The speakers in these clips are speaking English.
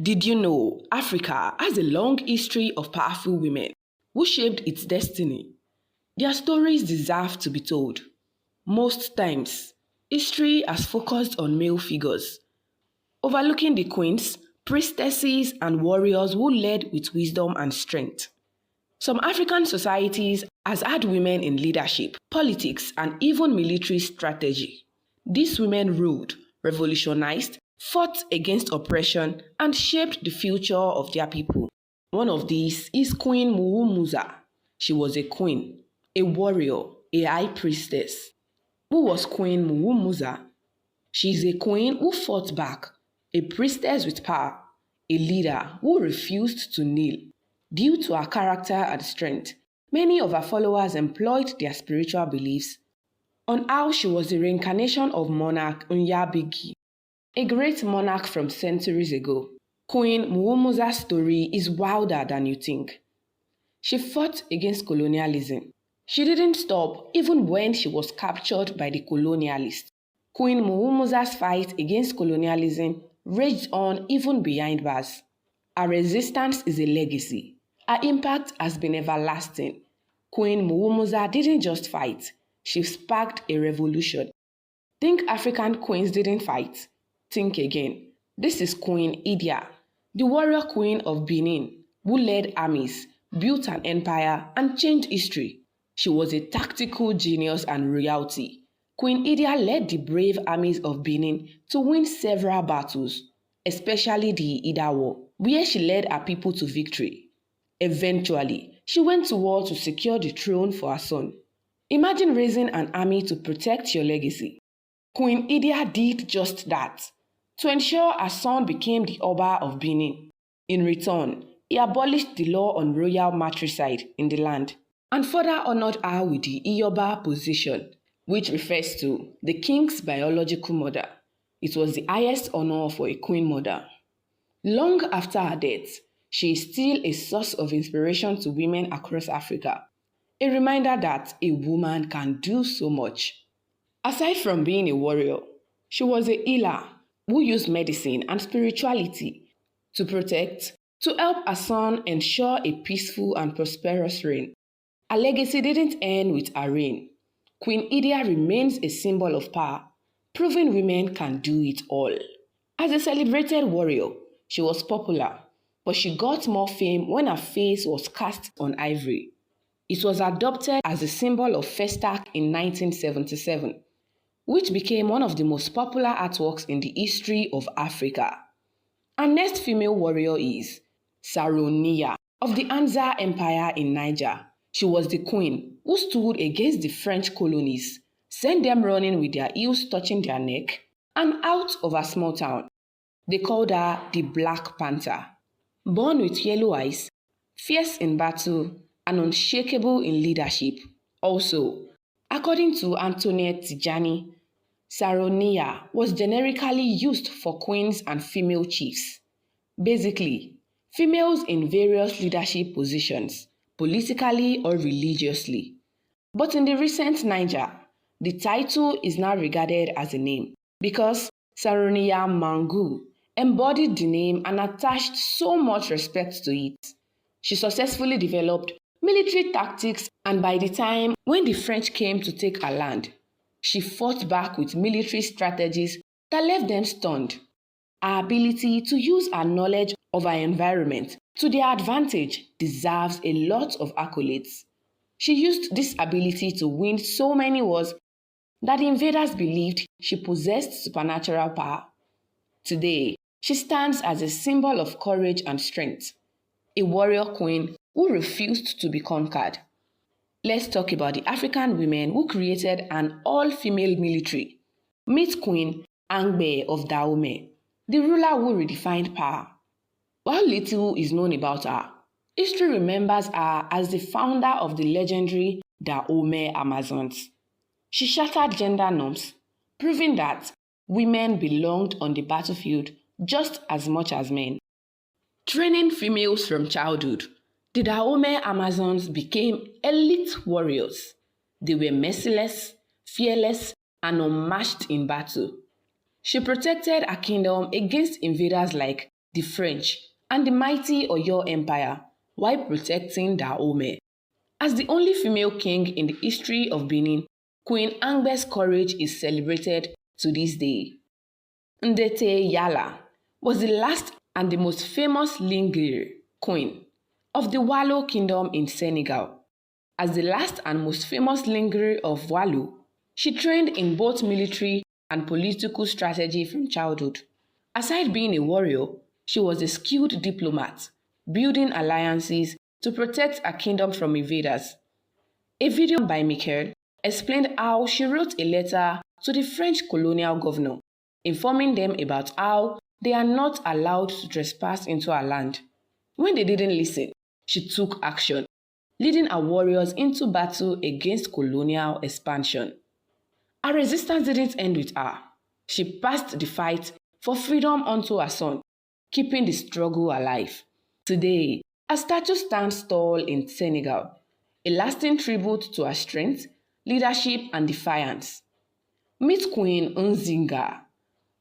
Did you know Africa has a long history of powerful women who shaped its destiny? Their stories deserve to be told. Most times, history has focused on male figures, overlooking the queens, priestesses, and warriors who led with wisdom and strength. Some African societies has had women in leadership, politics, and even military strategy. These women ruled, revolutionized, fought against oppression, and shaped the future of their people. One of these is Queen Muumuza. She was a queen, a warrior, a high priestess. Who was Queen Muumuza? She is a queen who fought back, a priestess with power, a leader who refused to kneel. Due to her character and strength, many of her followers employed their spiritual beliefs on how she was the reincarnation of monarch Nyabigi, a great monarch from centuries ago. Queen Muumuza's story is wilder than you think. She fought against colonialism. She didn't stop even when she was captured by the colonialists. Queen Muumuza's fight against colonialism raged on even behind bars. Her resistance is a legacy. Her impact has been everlasting. Queen Muumuza didn't just fight, she sparked a revolution. Think African queens didn't fight? Think again. This is Queen Idia, the warrior queen of Benin, who led armies, built an empire, and changed history. She was a tactical genius and royalty. Queen Idia led the brave armies of Benin to win several battles, especially the Ida War, where she led her people to victory. Eventually, she went to war to secure the throne for her son. Imagine raising an army to protect your legacy. Queen Idia did just that, to ensure her son became the Oba of Benin. In return, he abolished the law on royal matricide in the land and further honored her with the Iyoba position, which refers to the king's biological mother. It was the highest honor for a queen mother. Long after her death, she is still a source of inspiration to women across Africa, a reminder that a woman can do so much. Aside from being a warrior, she was a healer who used medicine and spirituality to protect, to help her son ensure a peaceful and prosperous reign. Her legacy didn't end with her reign. Queen Idia remains a symbol of power, proving women can do it all. As a celebrated warrior, she was popular, but she got more fame when her face was cast on ivory. It was adopted as a symbol of Festac in 1977, which became one of the most popular artworks in the history of Africa. Our next female warrior is Saroniya of the Anza Empire in Niger. She was the queen who stood against the French colonies, sent them running with their heels touching their neck, and out of a small town. They called her the Black Panther. Born with yellow eyes, fierce in battle, and unshakable in leadership. Also, according to Antoinette Tijani, Saroniya was generically used for queens and female chiefs. Basically, females in various leadership positions, politically or religiously. But in the recent Niger, the title is now regarded as a name because Saroniya Mangu embodied the name and attached so much respect to it. She successfully developed military tactics, and by the time when the French came to take her land, she fought back with military strategies that left them stunned. Her ability to use her knowledge of her environment to their advantage deserves a lot of accolades. She used this ability to win so many wars that the invaders believed she possessed supernatural power. Today, she stands as a symbol of courage and strength, a warrior queen who refused to be conquered. Let's talk about the African women who created an all-female military. Meet Queen Angbe of Dahomey, the ruler who redefined power. While little is known about her, history remembers her as the founder of the legendary Dahomey Amazons. She shattered gender norms, proving that women belonged on the battlefield just as much as men. Training females from childhood, the Dahomey Amazons became elite warriors. They were merciless, fearless, and unmatched in battle. She protected her kingdom against invaders like the French, and the mighty Oyo Empire while protecting Dahomey. As the only female king in the history of Benin, Queen Angbe's courage is celebrated to this day. Ndete Yala was the last and the most famous Lingere queen of the Wallo Kingdom in Senegal. As the last and most famous Lingere of Wallo, she trained in both military and political strategy from childhood. Aside being a warrior, she was a skilled diplomat, building alliances to protect her kingdom from invaders. A video by Michael explained how she wrote a letter to the French colonial governor, informing them about how they are not allowed to trespass into her land. When they didn't listen, she took action, leading her warriors into battle against colonial expansion. Her resistance didn't end with her. She passed the fight for freedom onto her son, keeping the struggle alive. Today, her statue stands tall in Senegal, a lasting tribute to her strength, leadership, and defiance. Meet Queen Nzinga,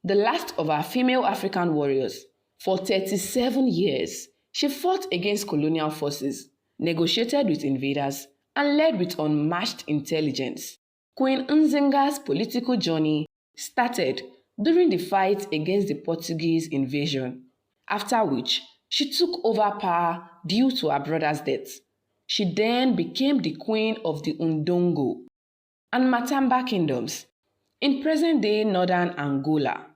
the last of our female African warriors. For 37 years, she fought against colonial forces, negotiated with invaders, and led with unmatched intelligence. Queen Nzinga's political journey started during the fight against the Portuguese invasion, after which she took over power due to her brother's death. She then became the queen of the Ndongo and Matamba kingdoms in present-day northern Angola.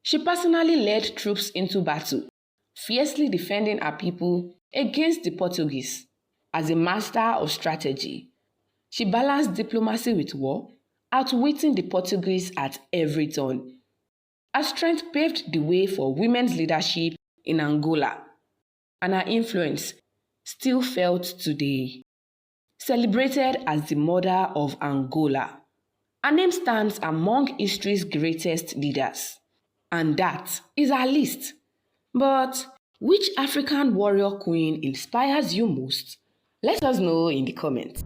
She personally led troops into battle, fiercely defending her people against the Portuguese. As a master of strategy, she balanced diplomacy with war, outwitting the Portuguese at every turn. Her strength paved the way for women's leadership in Angola, and her influence still felt today. Celebrated as the mother of Angola, her name stands among history's greatest leaders. And that is our list. But which African warrior queen inspires you most? Let us know in the comments.